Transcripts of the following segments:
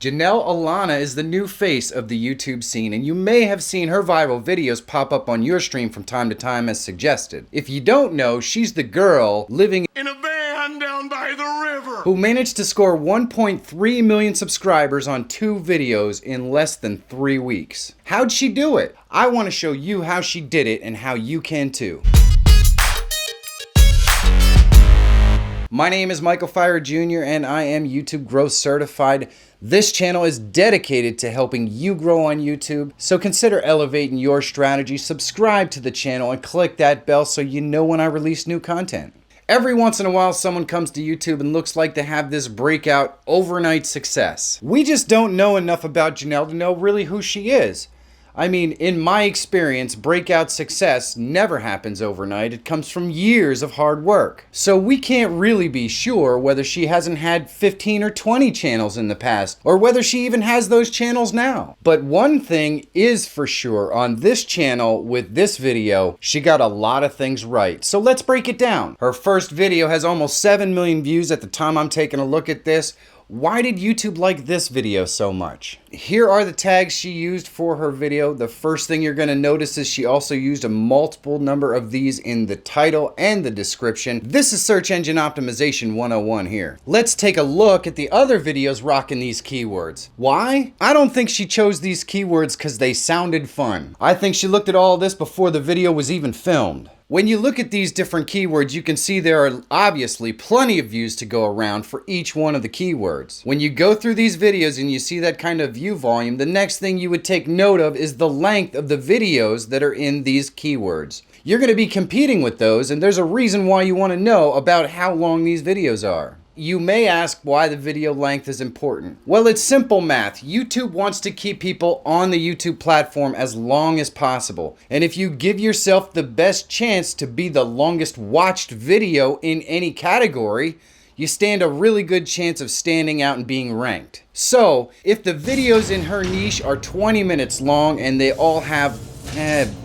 Jennelle Eliana is the new face of the YouTube scene, and you may have seen her viral videos pop up on your stream from time to time as suggested. If you don't know, she's the girl living in a van down by the river who managed to score 1.3 million subscribers on 2 videos in less than 3 weeks. How'd she do it? I want to show you how she did it and how you can too. My name is Michael Fire Jr. and I am YouTube Growth Certified. This channel is dedicated to helping you grow on YouTube, so consider elevating your strategy, subscribe to the channel, and click that bell so you know when I release new content. Every once in a while, someone comes to YouTube and looks like they have this breakout overnight success. We just don't know enough about Jennelle to know really who she is. I mean, in my experience, breakout success never happens overnight. It comes from years of hard work. So we can't really be sure whether she hasn't had 15 or 20 channels in the past, or whether she even has those channels now. But one thing is for sure, on this channel with this video, she got a lot of things right. So let's break it down. Her first video has almost 7 million views at the time I'm taking a look at this. Why did YouTube like this video so much? Here are the tags she used for her video. The first thing you're going to notice is she also used a multiple number of these in the title and the description. This is search engine optimization 101 here. Let's take a look at the other videos rocking these keywords. Why? I don't think she chose these keywords because they sounded fun. I think she looked at all this before the video was even filmed. When you look at these different keywords, you can see there are obviously plenty of views to go around for each one of the keywords. When you go through these videos and you see that kind of view volume, the next thing you would take note of is the length of the videos that are in these keywords. You're going to be competing with those, and there's a reason why you want to know about how long these videos are. You may ask why the video length is important. Well, it's simple math. YouTube wants to keep people on the YouTube platform as long as possible. And if you give yourself the best chance to be the longest watched video in any category, you stand a really good chance of standing out and being ranked. So, if the videos in her niche are 20 minutes long and they all have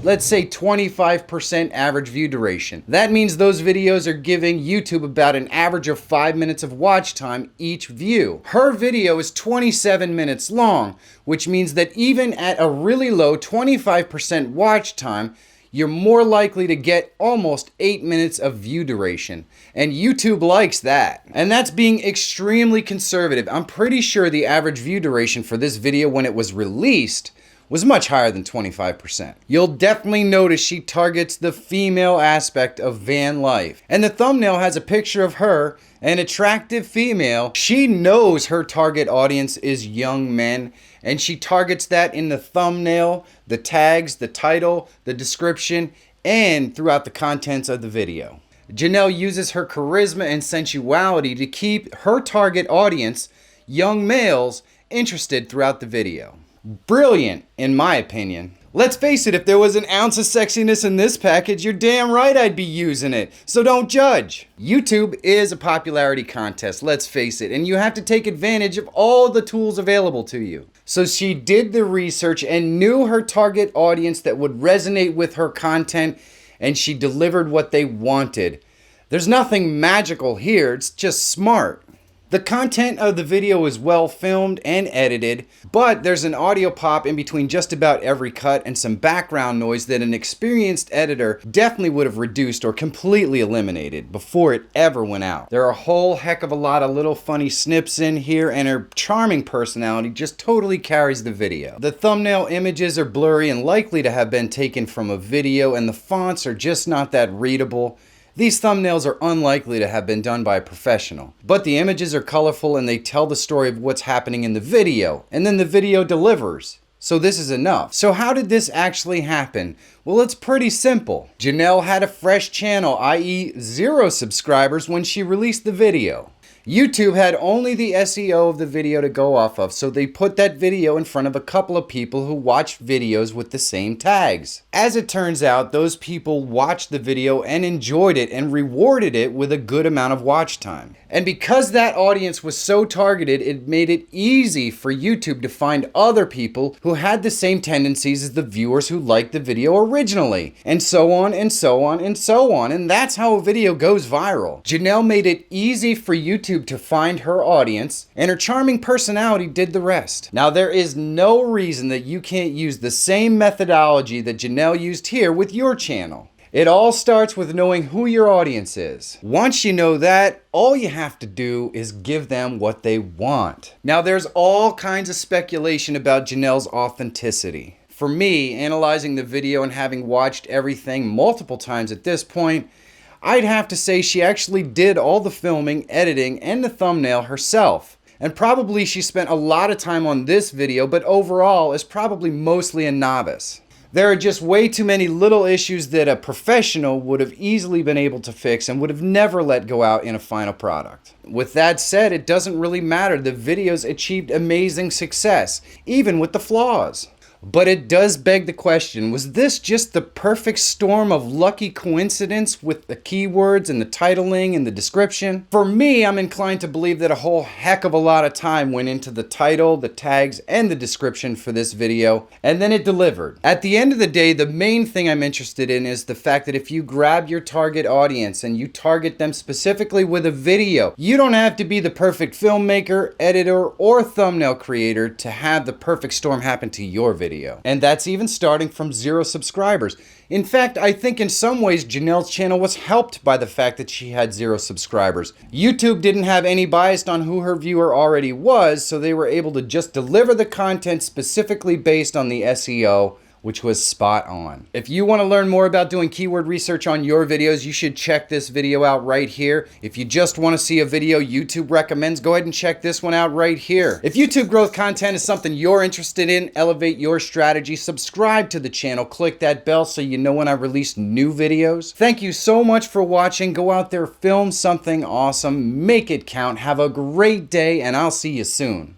let's say 25% average view duration. That means those videos are giving YouTube about an average of 5 minutes of watch time each view. Her video is 27 minutes long, which means that even at a really low 25% watch time, you're more likely to get almost 8 minutes of view duration. And YouTube likes that. And that's being extremely conservative. I'm pretty sure the average view duration for this video when it was released was much higher than 25%. You'll definitely notice she targets the female aspect of van life. And the thumbnail has a picture of her, an attractive female. She knows her target audience is young men, and she targets that in the thumbnail, the tags, the title, the description, and throughout the contents of the video. Jennelle uses her charisma and sensuality to keep her target audience, young males, interested throughout the video. Brilliant, in my opinion. Let's face it, if there was an ounce of sexiness in this package, you're damn right I'd be using it. So don't judge. YouTube is a popularity contest, let's face it, and you have to take advantage of all the tools available to you. So she did the research and knew her target audience that would resonate with her content, and she delivered what they wanted. There's nothing magical here, it's just smart. The content of the video is well filmed and edited, but there's an audio pop in between just about every cut and some background noise that an experienced editor definitely would have reduced or completely eliminated before it ever went out. There are a whole heck of a lot of little funny snips in here, and her charming personality just totally carries the video. The thumbnail images are blurry and likely to have been taken from a video, and the fonts are just not that readable. These thumbnails are unlikely to have been done by a professional, but the images are colorful and they tell the story of what's happening in the video, and then the video delivers. So this is enough. So how did this actually happen? Well, it's pretty simple. Jennelle had a fresh channel, i.e. 0 subscribers when she released the video. YouTube had only the SEO of the video to go off of, so they put that video in front of a couple of people who watched videos with the same tags. As it turns out, those people watched the video and enjoyed it and rewarded it with a good amount of watch time. And because that audience was so targeted, it made it easy for YouTube to find other people who had the same tendencies as the viewers who liked the video originally, and so on and so on and so on. And that's how a video goes viral. Jennelle made it easy for YouTube YouTube to find her audience, and her charming personality did the rest. Now, there is no reason that you can't use the same methodology that Jennelle used here with your channel. It all starts with knowing who your audience is. Once you know that, all you have to do is give them what they want. Now, there's all kinds of speculation about Jennelle's authenticity. For me, analyzing the video and having watched everything multiple times at this point, I'd have to say she actually did all the filming, editing, and the thumbnail herself. And probably she spent a lot of time on this video, but overall is probably mostly a novice. There are just way too many little issues that a professional would have easily been able to fix and would have never let go out in a final product. With that said, it doesn't really matter. The videos achieved amazing success, even with the flaws. But it does beg the question, was this just the perfect storm of lucky coincidence with the keywords and the titling and the description? For me, I'm inclined to believe that a whole heck of a lot of time went into the title, the tags, and the description for this video, and then it delivered. At the end of the day, the main thing I'm interested in is the fact that if you grab your target audience and you target them specifically with a video, you don't have to be the perfect filmmaker, editor, or thumbnail creator to have the perfect storm happen to your video. And that's even starting from 0 subscribers. In fact, I think in some ways Jennelle's channel was helped by the fact that she had 0 subscribers. YouTube didn't have any bias on who her viewer already was, so they were able to just deliver the content specifically based on the SEO, which was spot on. If you want to learn more about doing keyword research on your videos, you should check this video out right here. If you just want to see a video YouTube recommends, go ahead and check this one out right here. If YouTube growth content is something you're interested in, elevate your strategy, subscribe to the channel, click that bell so you know when I release new videos. Thank you so much for watching. Go out there, film something awesome, make it count, have a great day, and I'll see you soon.